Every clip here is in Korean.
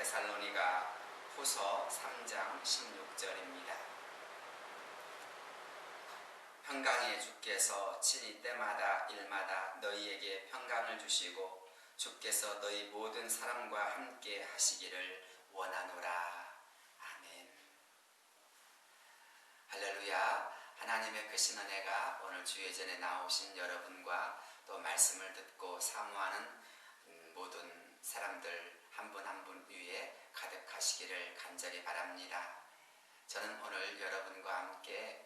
데살로니가 후서 3장 16절입니다. 평강의 주께서 친히 때마다 일마다 너희에게 평강을 주시고 주께서 너희 모든 사람과 함께 하시기를 원하노라. 아멘. 할렐루야. 하나님의 크신 은혜가 오늘 주예전에 나오신 여러분과 또 말씀을 듣고 사모하는 모든 사람들 한 분 한 분 위에 가득하시기를 간절히 바랍니다. 저는 오늘 여러분과 함께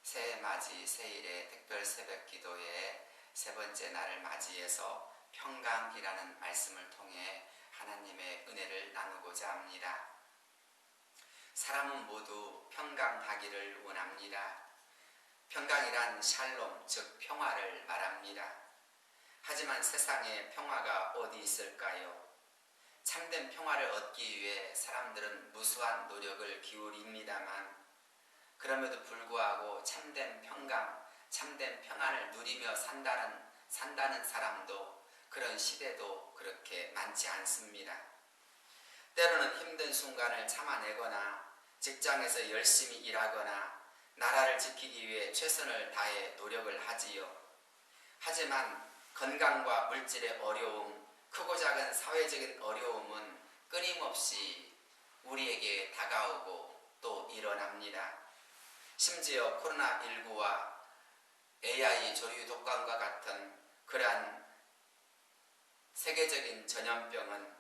새해맞이 새일의 특별 새벽 기도의 세 번째 날을 맞이해서 평강이라는 말씀을 통해 하나님의 은혜를 나누고자 합니다. 사람은 모두 평강하기를 원합니다. 평강이란 샬롬, 즉 평화를 말합니다. 하지만 세상에 평화가 어디 있을까요? 참된 평화를 얻기 위해 사람들은 무수한 노력을 기울입니다만 그럼에도 불구하고 참된 평강, 참된 평안을 누리며 산다는 사람도 그런 시대도 그렇게 많지 않습니다. 때로는 힘든 순간을 참아내거나 직장에서 열심히 일하거나 나라를 지키기 위해 최선을 다해 노력을 하지요. 하지만 건강과 물질의 어려움, 크고 작은 사회적인 어려움은 끊임없이 우리에게 다가오고 또 일어납니다. 심지어 코로나19와 AI 조류 독감과 같은 그러한 세계적인 전염병은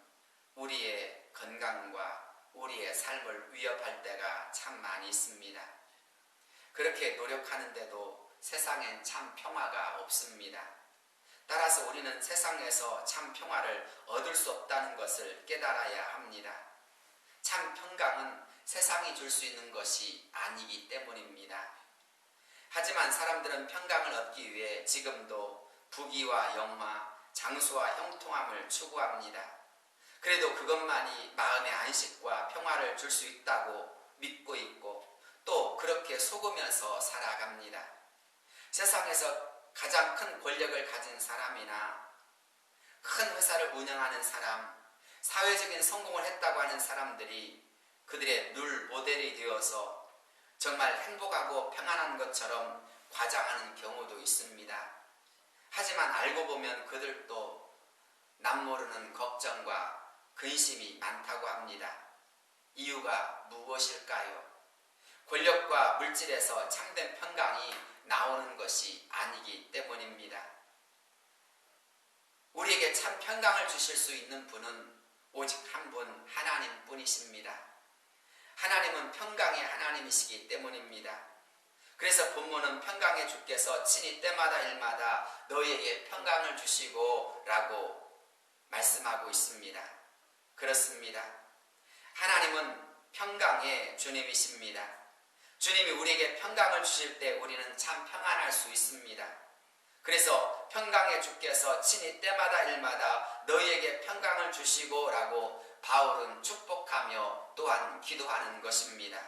우리의 건강과 우리의 삶을 위협할 때가 참 많이 있습니다. 그렇게 노력하는데도 세상엔 참 평화가 없습니다. 따라서 우리는 세상에서 참 평화를 얻을 수 없다는 것을 깨달아야 합니다. 참 평강은 세상이 줄 수 있는 것이 아니기 때문입니다. 하지만 사람들은 평강을 얻기 위해 지금도 부귀와 영화, 장수와 형통함을 추구합니다. 그래도 그것만이 마음의 안식과 평화를 줄 수 있다고 믿고 있고 또 그렇게 속으면서 살아갑니다. 세상에서 가장 큰 권력을 가진 사람이나 큰 회사를 운영하는 사람, 사회적인 성공을 했다고 하는 사람들이 그들의 룰 모델이 되어서 정말 행복하고 평안한 것처럼 과장하는 경우도 있습니다. 하지만 알고 보면 그들도 남모르는 걱정과 근심이 많다고 합니다. 이유가 무엇일까요? 권력과 물질에서 참된 평강이 나오는 것이 아니기 때문입니다. 우리에게 참 평강을 주실 수 있는 분은 오직 한 분 하나님 뿐이십니다. 하나님은 평강의 하나님이시기 때문입니다. 그래서 본문은 평강의 주께서 친히 때마다 일마다 너희에게 평강을 주시고 라고 말씀하고 있습니다. 그렇습니다. 하나님은 평강의 주님이십니다. 주님이 우리에게 평강을 주실 때 우리는 참 평안할 수 있습니다. 그래서 평강의 주께서 친히 때마다 일마다 너희에게 평강을 주시고 라고 바울은 축복하며 또한 기도하는 것입니다.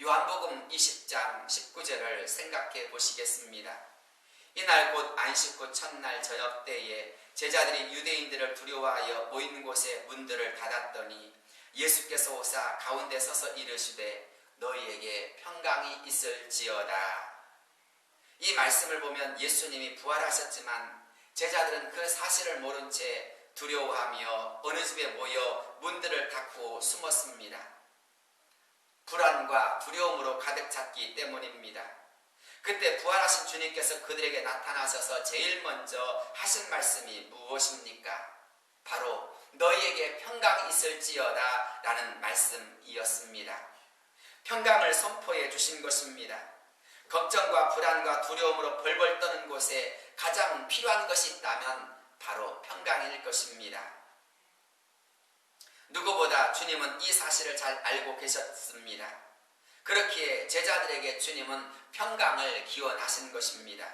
요한복음 20장 19절을 생각해 보시겠습니다. 이날 곧 안식 후 첫날 저녁 때에 제자들이 유대인들을 두려워하여 모인 곳에 문들을 닫았더니 예수께서 오사 가운데 서서 이르시되 너희에게 평강이 있을지어다. 이 말씀을 보면 예수님이 부활하셨지만 제자들은 그 사실을 모른 채 두려워하며 어느 집에 모여 문들을 닫고 숨었습니다. 불안과 두려움으로 가득 찼기 때문입니다. 그때 부활하신 주님께서 그들에게 나타나셔서 제일 먼저 하신 말씀이 무엇입니까? 바로 너희에게 평강이 있을지어다 라는 말씀이었습니다. 평강을 선포해 주신 것입니다. 걱정과 불안과 두려움으로 벌벌 떠는 곳에 가장 필요한 것이 있다면 바로 평강일 것입니다. 누구보다 주님은 이 사실을 잘 알고 계셨습니다. 그렇기에 제자들에게 주님은 평강을 기원하신 것입니다.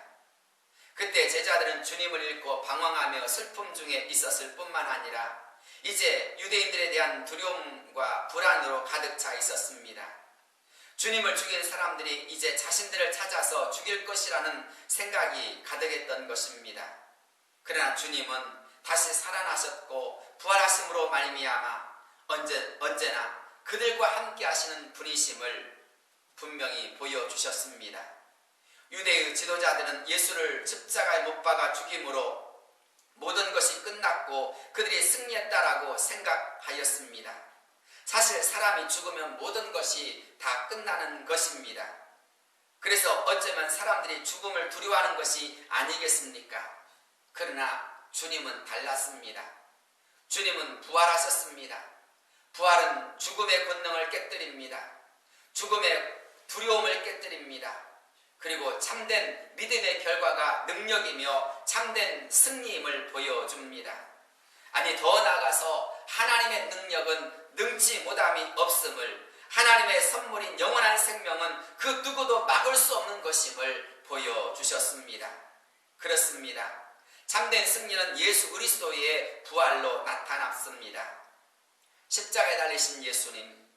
그때 제자들은 주님을 잃고 방황하며 슬픔 중에 있었을 뿐만 아니라 이제 유대인들에 대한 두려움과 불안으로 가득 차 있었습니다. 주님을 죽인 사람들이 이제 자신들을 찾아서 죽일 것이라는 생각이 가득했던 것입니다. 그러나 주님은 다시 살아나셨고 부활하심으로 말미암아 언제나 그들과 함께 하시는 분이심을 분명히 보여주셨습니다. 유대의 지도자들은 예수를 십자가에 못 박아 죽임으로 모든 것이 끝났고 그들이 승리했다라고 생각하였습니다. 사실 사람이 죽으면 모든 것이 다 끝나는 것입니다. 그래서 어쩌면 사람들이 죽음을 두려워하는 것이 아니겠습니까? 그러나 주님은 달랐습니다. 주님은 부활하셨습니다. 부활은 죽음의 권능을 깨뜨립니다. 죽음의 두려움을 깨뜨립니다. 그리고 참된 믿음의 결과가 능력이며 참된 승리임을 보여줍니다. 아니, 더 나아가서 하나님의 능력은 능치 못함이 없음을, 하나님의 선물인 영원한 생명은 그 누구도 막을 수 없는 것임을 보여주셨습니다. 그렇습니다. 참된 승리는 예수 그리스도의 부활로 나타났습니다. 십자가에 달리신 예수님,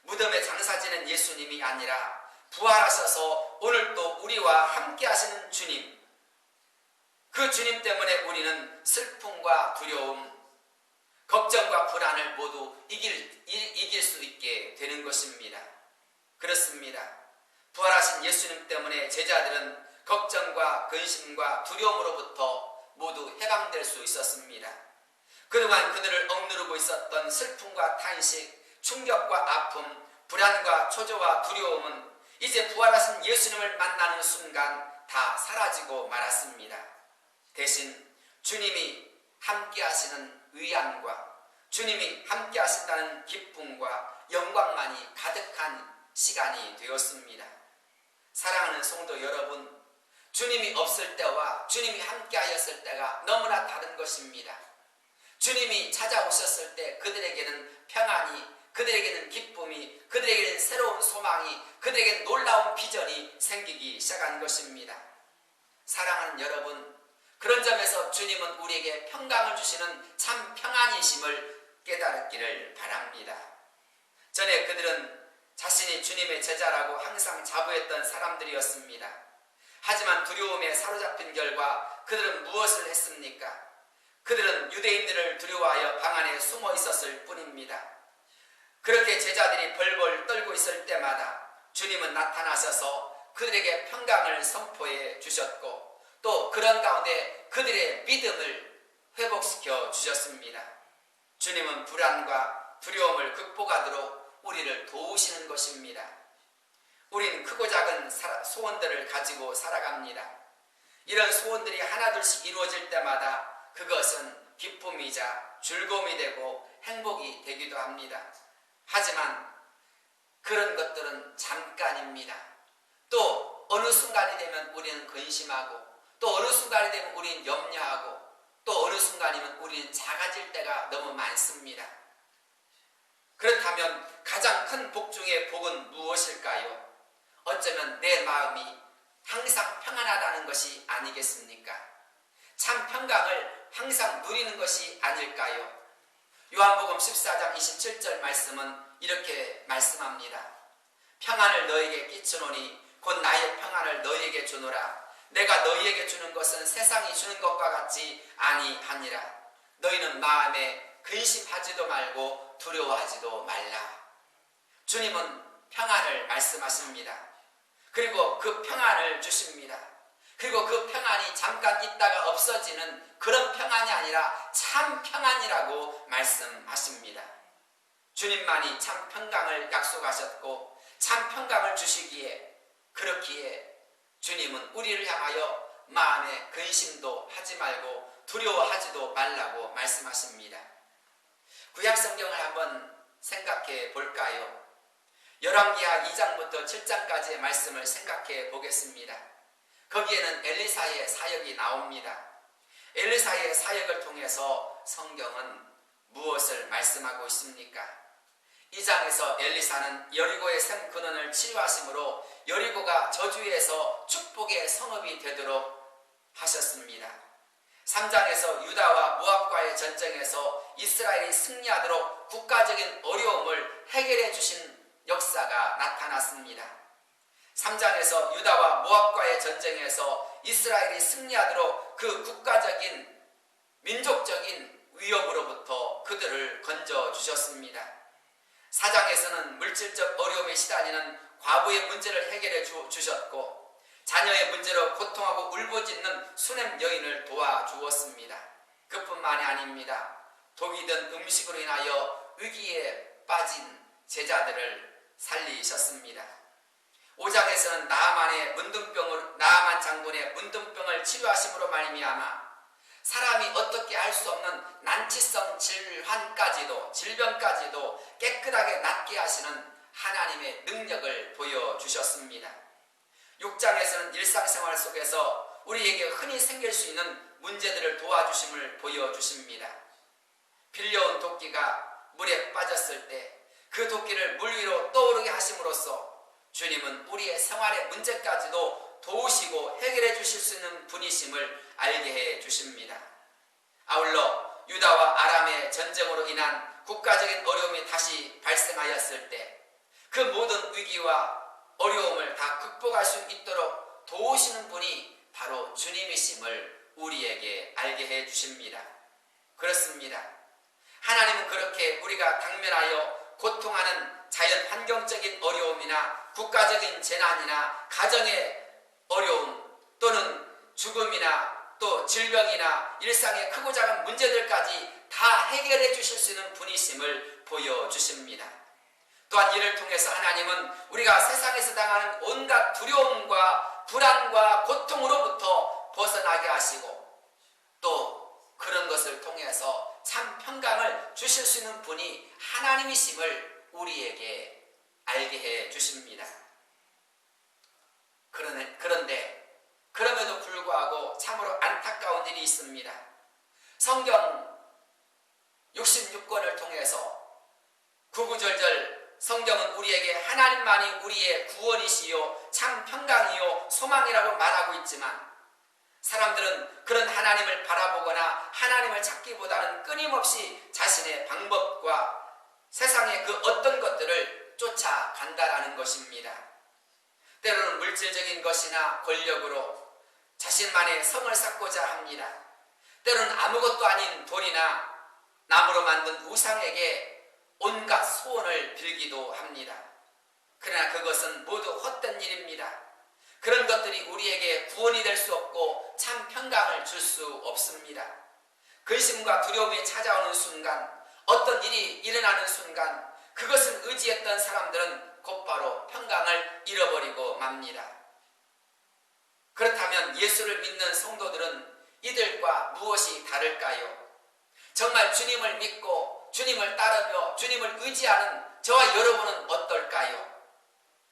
무덤에 장사 지는 예수님이 아니라 부활하셔서 오늘 또 우리와 함께 하시는 주님, 그 주님 때문에 우리는 슬픔과 두려움, 걱정과 불안을 모두 이길 수 있게 되는 것입니다. 그렇습니다. 부활하신 예수님 때문에 제자들은 걱정과 근심과 두려움으로부터 모두 해방될 수 있었습니다. 그동안 그들을 억누르고 있었던 슬픔과 탄식, 충격과 아픔, 불안과 초조와 두려움은 이제 부활하신 예수님을 만나는 순간 다 사라지고 말았습니다. 대신 주님이 함께 하시는 위안과 주님이 함께 하신다는 기쁨과 영광만이 가득한 시간이 되었습니다. 사랑하는 성도 여러분, 주님이 없을 때와 주님이 함께 하였을 때가 너무나 다른 것입니다. 주님이 찾아오셨을 때 그들에게는 평안이, 그들에게는 기쁨이, 그들에게는 새로운 소망이, 그들에게는 놀라운 비전이 생기기 시작한 것입니다. 사랑하는 여러분, 그런 점에서 주님은 우리에게 평강을 주시는 참 평안이심을 깨달았기를 바랍니다. 전에 그들은 자신이 주님의 제자라고 항상 자부했던 사람들이었습니다. 하지만 두려움에 사로잡힌 결과 그들은 무엇을 했습니까? 그들은 유대인들을 두려워하여 방 안에 숨어 있었을 뿐입니다. 그렇게 제자들이 벌벌 떨고 있을 때마다 주님은 나타나셔서 그들에게 평강을 선포해 주셨고, 또 그런 가운데 그들의 믿음을 회복시켜 주셨습니다. 주님은 불안과 두려움을 극복하도록 우리를 도우시는 것입니다. 우린 크고 작은 소원들을 가지고 살아갑니다. 이런 소원들이 하나둘씩 이루어질 때마다 그것은 기쁨이자 즐거움이 되고 행복이 되기도 합니다. 하지만 그런 것들은 잠깐입니다. 또 어느 순간이 되면 우리는 근심하고, 또 어느 순간이 되면 우리는 염려하고, 또 어느 순간이면 우리는 작아질 때가 너무 많습니다. 그렇다면 가장 큰 복 중의 복은 무엇일까요? 어쩌면 내 마음이 항상 평안하다는 것이 아니겠습니까? 참 평강을 항상 누리는 것이 아닐까요? 요한복음 14장 27절 말씀은 이렇게 말씀합니다. 평안을 너에게 끼치노니 곧 나의 평안을 너에게 주노라. 내가 너희에게 주는 것은 세상이 주는 것과 같지 아니하니라. 너희는 마음에 근심하지도 말고 두려워하지도 말라. 주님은 평안을 말씀하십니다. 그리고 그 평안을 주십니다. 그리고 그 평안이 잠깐 있다가 없어지는 그런 평안이 아니라 참 평안이라고 말씀하십니다. 주님만이 참 평강을 약속하셨고 참 평강을 주시기에, 그렇기에 주님은 우리를 향하여 마음에 근심도 하지 말고 두려워하지도 말라고 말씀하십니다. 구약성경을 한번 생각해 볼까요? 열왕기하 2장부터 7장까지의 말씀을 생각해 보겠습니다. 거기에는 엘리사의 사역이 나옵니다. 엘리사의 사역을 통해서 성경은 무엇을 말씀하고 있습니까? 이 장에서 엘리사는 여리고의 샘 근원을 치료하심으로 여리고가 저주에서 축복의 성읍이 되도록 하셨습니다. 3장에서 유다와 모압과의 전쟁에서 이스라엘이 승리하도록 국가적인 어려움을 해결해 주신 역사가 나타났습니다. 3장에서 유다와 모압과의 전쟁에서 이스라엘이 승리하도록 그 국가적인 민족적인 위협으로부터 그들을 건져주셨습니다. 4장에서는 물질적 어려움에 시달리는 과부의 문제를 해결해 주셨고 자녀의 문제로 고통하고 울부짖는 수냄 여인을 도와주었습니다. 그뿐만이 아닙니다. 독이 든 음식으로 인하여 위기에 빠진 제자들을 살리셨습니다. 5장에서는 나아만 장군의 문둥병을 치료하심으로 말미암아 사람이 어떻게 할 수 없는 난치성 질병까지도 깨끗하게 낫게 하시는 하나님의 능력을 보여주셨습니다. 6장에서는 일상생활 속에서 우리에게 흔히 생길 수 있는 문제들을 도와주심을 보여주십니다. 빌려온 도끼가 물에 빠졌을 때 그 도끼를 물 위로 떠오르게 하심으로써 주님은 우리의 생활의 문제까지도 도우시고 해결해 주실 수 있는 분이심을 알게 해 주십니다. 아울러 유다와 아람의 전쟁으로 인한 국가적인 어려움이 다시 발생하였을 때 그 모든 위기와 어려움을 다 극복할 수 있도록 도우시는 분이 바로 주님이심을 우리에게 알게 해 주십니다. 그렇습니다. 하나님은 그렇게 우리가 당면하여 고통하는 자연 환경적인 어려움이나 국가적인 재난이나 가정의 어려움 또는 죽음이나 또 질병이나 일상의 크고 작은 문제들까지 다 해결해 주실 수 있는 분이심을 보여주십니다. 또한 이를 통해서 하나님은 우리가 세상에서 당하는 온갖 두려움과 불안과 고통으로부터 벗어나게 하시고 또 그런 것을 통해서 참 평강을 주실 수 있는 분이 하나님이심을 우리에게 알게 해 주십니다. 그런데 그럼에도 불구하고 참으로 안타까운 일이 있습니다. 성경 66권을 통해서 구구절절 성경은 우리에게 하나님만이 우리의 구원이시요 참 평강이요 소망이라고 말하고 있지만 사람들은 그런 하나님을 바라보거나 하나님을 찾기보다는 끊임없이 자신의 방법과 세상의 그 어떤 것들을 쫓아간다라는 것입니다. 때로는 물질적인 것이나 권력으로 자신만의 성을 쌓고자 합니다. 때로는 아무것도 아닌 돈이나 나무로 만든 우상에게 온갖 소원을 빌기도 합니다. 그러나 그것은 모두 헛된 일입니다. 그런 것들이 우리에게 구원이 될 수 없고 참 평강을 줄 수 없습니다. 근심과 두려움이 찾아오는 순간, 어떤 일이 일어나는 순간 그것을 의지했던 사람들은 곧바로 평강을 잃어버리고 맙니다. 그렇다면 예수를 믿는 성도들은 이들과 무엇이 다를까요? 정말 주님을 믿고 주님을 따르며 주님을 의지하는 저와 여러분은 어떨까요?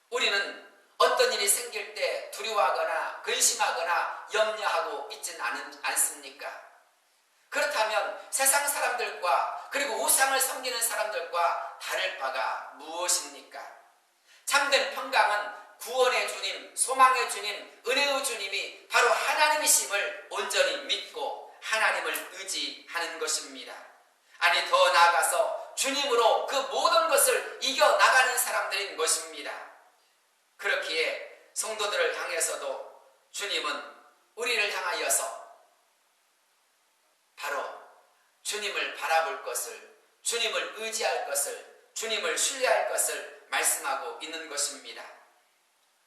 우리는 어떤 일이 생길 때 두려워하거나 근심하거나 염려하고 있지는 않습니까? 그렇다면 세상 사람들과 그리고 우상을 섬기는 사람들과 다를 바가 무엇입니까? 참된 평강은 구원의 주님, 소망의 주님, 은혜의 주님이 바로 하나님이심을 온전히 믿고 하나님을 의지하는 것입니다. 아니 더 나아가서 주님으로 그 모든 것을 이겨나가는 사람들인 것입니다. 그렇기에 성도들을 향해서도 주님은 우리를 향하여서 바로 주님을 바라볼 것을, 주님을 의지할 것을, 주님을 신뢰할 것을 말씀하고 있는 것입니다.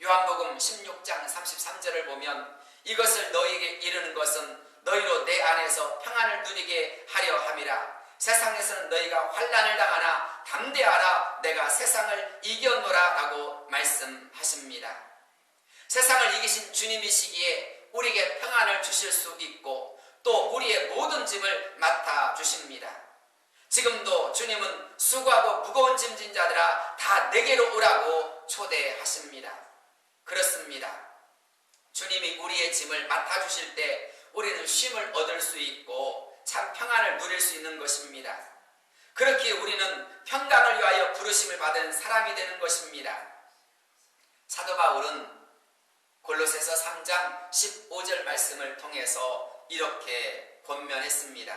요한복음 16장 33절을 보면 이것을 너희에게 이르는 것은 너희로 내 안에서 평안을 누리게 하려 함이라. 세상에서는 너희가 환난을 당하나 담대하라 내가 세상을 이겨노라 라고 말씀하십니다. 세상을 이기신 주님이시기에 우리에게 평안을 주실 수 있고 또 우리의 모든 짐을 맡아주십니다. 지금도 주님은 수고하고 무거운 짐진 자들아 다 내게로 오라고 초대하십니다. 그렇습니다. 주님이 우리의 짐을 맡아주실 때 우리는 쉼을 얻을 수 있고 참 평안을 누릴 수 있는 것입니다. 그렇기에 우리는 평강을 위하여 부르심을 받은 사람이 되는 것입니다. 사도 바울은 골로새서 3장 15절 말씀을 통해서 이렇게 권면했습니다.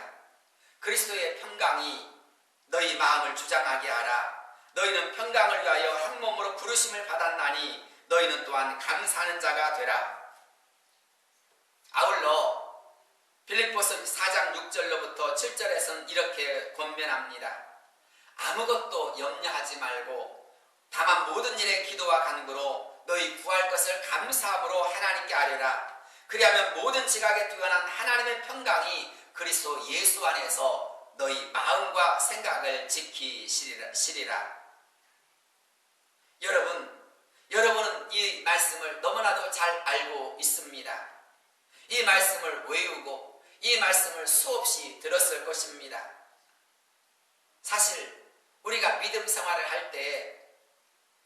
그리스도의 평강이 너희 마음을 주장하게 하라. 너희는 평강을 위하여 한 몸으로 부르심을 받았나니 너희는 또한 감사하는 자가 되라. 아울러 빌립보서 4장 6절로부터 7절에서는 이렇게 권면합니다. 아무것도 염려하지 말고 다만 모든 일에 기도와 간구로 너희 구할 것을 감사함으로 하나님께 아뢰라. 그리하면 모든 지각에 뛰어난 하나님의 평강이 그리스도 예수 안에서 너희 마음과 생각을 지키시리라. 여러분은 이 말씀을 너무나도 잘 알고 있습니다. 이 말씀을 외우고 이 말씀을 수없이 들었을 것입니다. 사실 우리가 믿음 생활을 할 때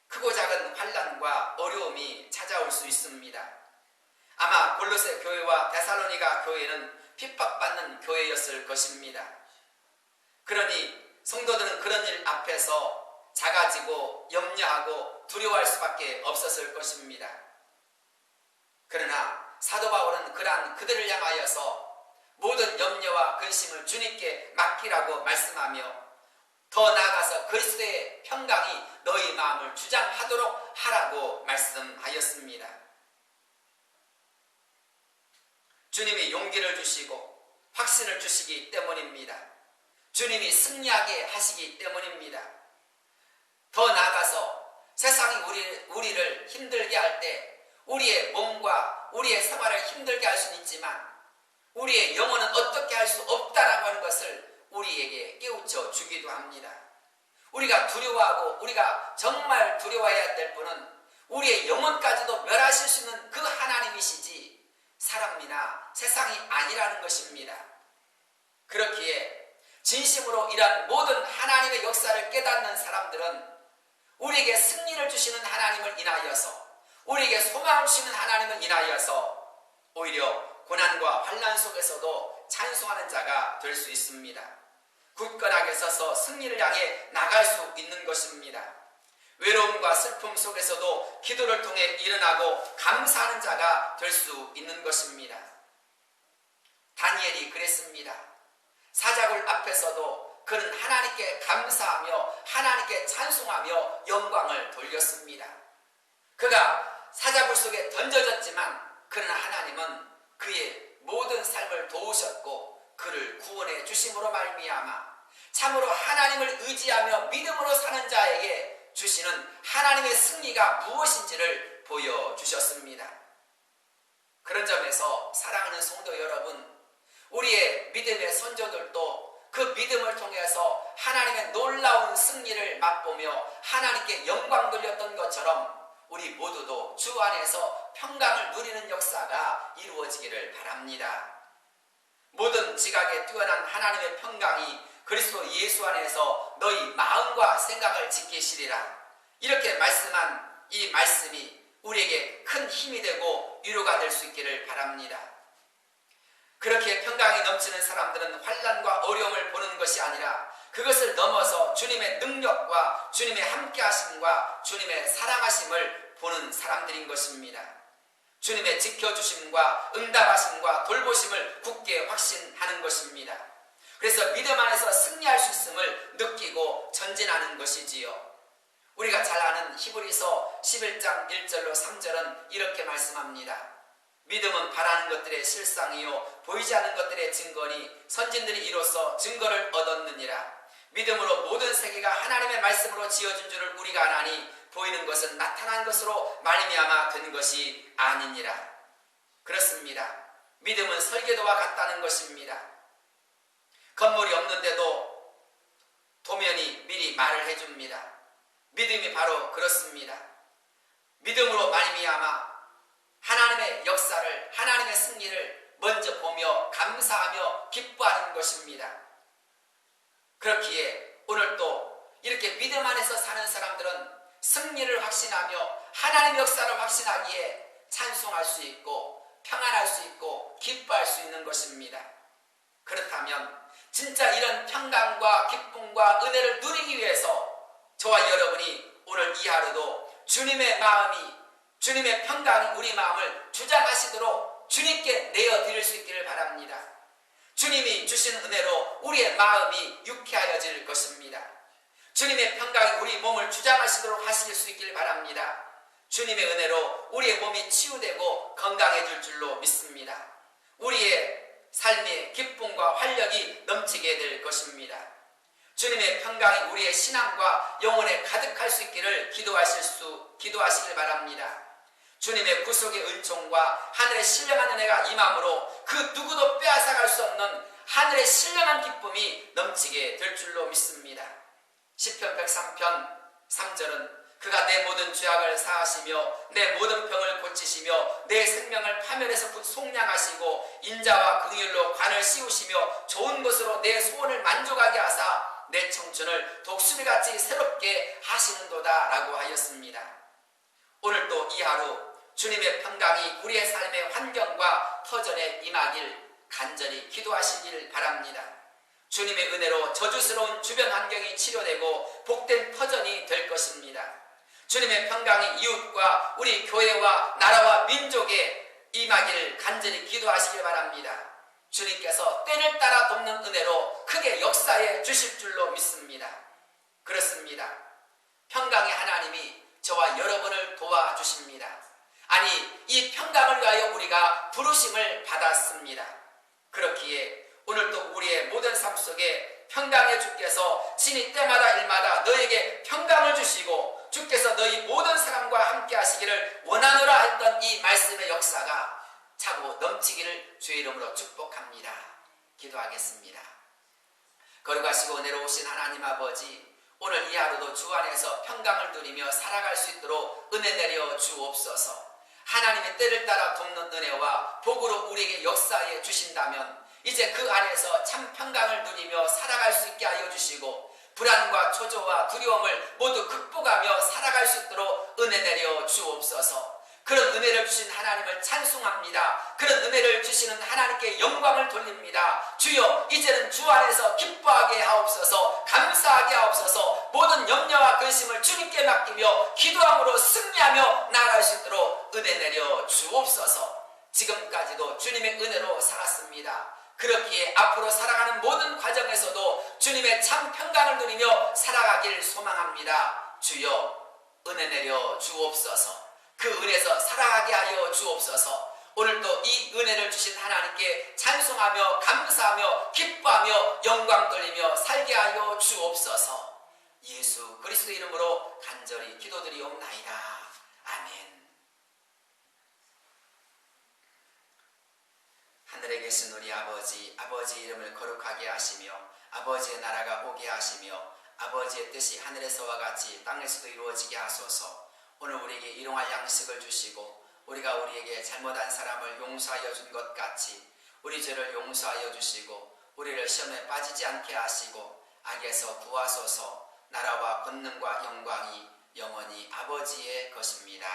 크고 작은 환난과 어려움이 찾아올 수 있습니다. 아마 골로새 교회와 데살로니가 교회는 핍박받는 교회였을 것입니다. 그러니 성도들은 그런 일 앞에서 작아지고 염려하고 두려워할 수밖에 없었을 것입니다. 그러나 사도 바울은 그들을 향하여서 모든 염려와 근심을 주님께 맡기라고 말씀하며 더 나아가서 그리스도의 평강이 너희 마음을 주장하도록 하라고 말씀하였습니다. 주님이 용기를 주시고 확신을 주시기 때문입니다. 주님이 승리하게 하시기 때문입니다. 더 나아가서 세상이 우리를 힘들게 할 때 우리의 몸과 우리의 생활을 힘들게 할 수는 있지만 우리의 영혼은 어떻게 할 수 없다라고 하는 것을 우리에게 깨우쳐 주기도 합니다. 우리가 두려워하고 우리가 정말 두려워해야 될 분은 우리의 영혼까지도 멸하실 수 있는 그 하나님이시지 사람이나 세상이 아니라는 것입니다. 그렇기에 진심으로 이러한 모든 하나님의 역사를 깨닫는 사람들은 우리에게 승리를 주시는 하나님을 인하여서 우리에게 소망을 주시는 하나님을 인하여서 오히려 고난과 환난 속에서도 찬송하는 자가 될 수 있습니다. 굳건하게 서서 승리를 향해 나갈 수 있는 것입니다. 외로움과 슬픔 속에서도 기도를 통해 일어나고 감사하는 자가 될 수 있는 것입니다. 다니엘이 그랬습니다. 사자굴 앞에서도 그는 하나님께 감사하며 하나님께 찬송하며 영광을 돌렸습니다. 그가 사자굴 속에 던져졌지만 그러나 하나님은 그의 모든 삶을 도우셨고 그를 구원해 주심으로 말미암아 참으로 하나님을 의지하며 믿음으로 사는 자에게 주시는 하나님의 승리가 무엇인지를 보여주셨습니다. 그런 점에서 사랑하는 성도 여러분, 우리의 믿음의 선조들도 그 믿음을 통해서 하나님의 놀라운 승리를 맛보며 하나님께 영광 돌렸던 것처럼 우리 모두도 주 안에서 평강을 누리는 역사가 이루어지기를 바랍니다. 모든 지각에 뛰어난 하나님의 평강이 그리스도 예수 안에서 너희 마음과 생각을 지키시리라. 이렇게 말씀한 이 말씀이 우리에게 큰 힘이 되고 위로가 될 수 있기를 바랍니다. 그렇게 평강이 넘치는 사람들은 환난과 어려움을 보는 것이 아니라 그것을 넘어서 주님의 능력과 주님의 함께하심과 주님의 사랑하심을 보는 사람들인 것입니다. 주님의 지켜주심과 응답하심과 돌보심을 굳게 확신하는 것입니다. 그래서 믿음 안에서 승리할 수 있음을 느끼고 전진하는 것이지요. 우리가 잘 아는 히브리서 11장 1절로 3절은 이렇게 말씀합니다. 믿음은 바라는 것들의 실상이요 보이지 않는 것들의 증거니 선진들이 이로써 증거를 얻었느니라. 믿음으로 모든 세계가 하나님의 말씀으로 지어진 줄을 우리가 아나니 보이는 것은 나타난 것으로 말미암아 된 것이 아니니라. 그렇습니다. 믿음은 설계도와 같다는 것입니다. 건물이 없는데도 도면이 미리 말을 해줍니다. 믿음이 바로 그렇습니다. 믿음으로 말미암아 하나님의 역사를, 하나님의 승리를 먼저 보며 감사하며 기뻐하는 것입니다. 그렇기에 오늘 또 이렇게 믿음 안에서 사는 사람들은 승리를 확신하며 하나님의 역사를 확신하기에 찬송할 수 있고 평안할 수 있고 기뻐할 수 있는 것입니다. 그렇다면 진짜 이런 평강과 기쁨과 은혜를 누리기 위해서 저와 여러분이 오늘 이 하루도 주님의 마음이, 주님의 평강이 우리 마음을 주장하시도록 주님께 내어드릴 수 있기를 바랍니다. 주님이 주신 은혜로 우리의 마음이 유쾌하여질 것입니다. 주님의 평강이 우리 몸을 주장하시도록 하실 수 있기를 바랍니다. 주님의 은혜로 우리의 몸이 치유되고 건강해질 줄로 믿습니다. 우리의 삶의 기쁨과 활력이 넘치게 될 것입니다. 주님의 평강이 우리의 신앙과 영혼에 가득할 수 있기를 기도하시길 바랍니다. 주님의 구속의 은총과 하늘의 신령한 은혜가 임함으로 그 누구도 빼앗아갈 수 없는 하늘의 신령한 기쁨이 넘치게 될 줄로 믿습니다. 시편 103편 3절은 그가 내 모든 죄악을 사하시며 내 모든 병을 고치시며 내 생명을 파멸해서 속량하시고 인자와 긍휼로 관을 씌우시며 좋은 것으로 내 소원을 만족하게 하사 내 청춘을 독수리같이 새롭게 하시는도다 라고 하였습니다. 오늘도 이 하루 주님의 평강이 우리의 삶의 환경과 터전에 임하길 간절히 기도하시길 바랍니다. 주님의 은혜로 저주스러운 주변 환경이 치료되고 복된 터전이 될 것입니다. 주님의 평강이 이웃과 우리 교회와 나라와 민족에 임하기를 간절히 기도하시길 바랍니다. 주님께서 때를 따라 돕는 은혜로 크게 역사해 주실 줄로 믿습니다. 그렇습니다. 평강의 하나님이 저와 여러분을 도와주십니다. 아니, 이 평강을 위하여 우리가 부르심을 받았습니다. 그렇기에 오늘도 우리의 모든 삶 속에 평강의 주께서 진히 때마다 일마다 너에게 평강을 주시고 주께서 너희 모든 사람과 함께 하시기를 원하노라 했던 이 말씀의 역사가 차고 넘치기를 주의 이름으로 축복합니다. 기도하겠습니다. 거룩하시고 은혜로우신 하나님 아버지, 오늘 이 하루도 주 안에서 평강을 누리며 살아갈 수 있도록 은혜 내려 주옵소서. 하나님의 때를 따라 돕는 은혜와 복으로 우리에게 역사해 주신다면 이제 그 안에서 참 평강을 누리며 살아갈 수 있게 하여 주시고 불안과 초조와 두려움을 모두 극복하며 살아갈 수 있도록 은혜 내려 주옵소서. 그런 은혜를 주신 하나님을 찬송합니다. 그런 은혜를 주시는 하나님께 영광을 돌립니다. 주여, 이제는 주 안에서 기뻐하게 하옵소서. 감사하게 하옵소서. 모든 염려와 근심을 주님께 맡기며 기도함으로 승리하며 나아갈 수 있도록 은혜 내려 주옵소서. 지금까지도 주님의 은혜로 살았습니다. 그렇기에 앞으로 살아가는 모든 과정에서도 주님의 참 평강을 누리며 살아가길 소망합니다. 주여, 은혜 내려 주옵소서. 그 은혜에서 살아가게 하여 주옵소서. 오늘도 이 은혜를 주신 하나님께 찬송하며 감사하며 기뻐하며 영광 돌리며 살게 하여 주옵소서. 예수 그리스도 이름으로 간절히 기도드리옵나이다. 아멘. 하늘에 계신 우리 아버지, 아버지 이름을 거룩하게 하시며 아버지의 나라가 오게 하시며 아버지의 뜻이 하늘에서와 같이 땅에서도 이루어지게 하소서. 오늘 우리에게 일용할 양식을 주시고 우리가 우리에게 잘못한 사람을 용서하여 준 것 같이 우리 죄를 용서하여 주시고 우리를 시험에 빠지지 않게 하시고 악에서 구하소서. 나라와 권능과 영광이 영원히 아버지의 것입니다.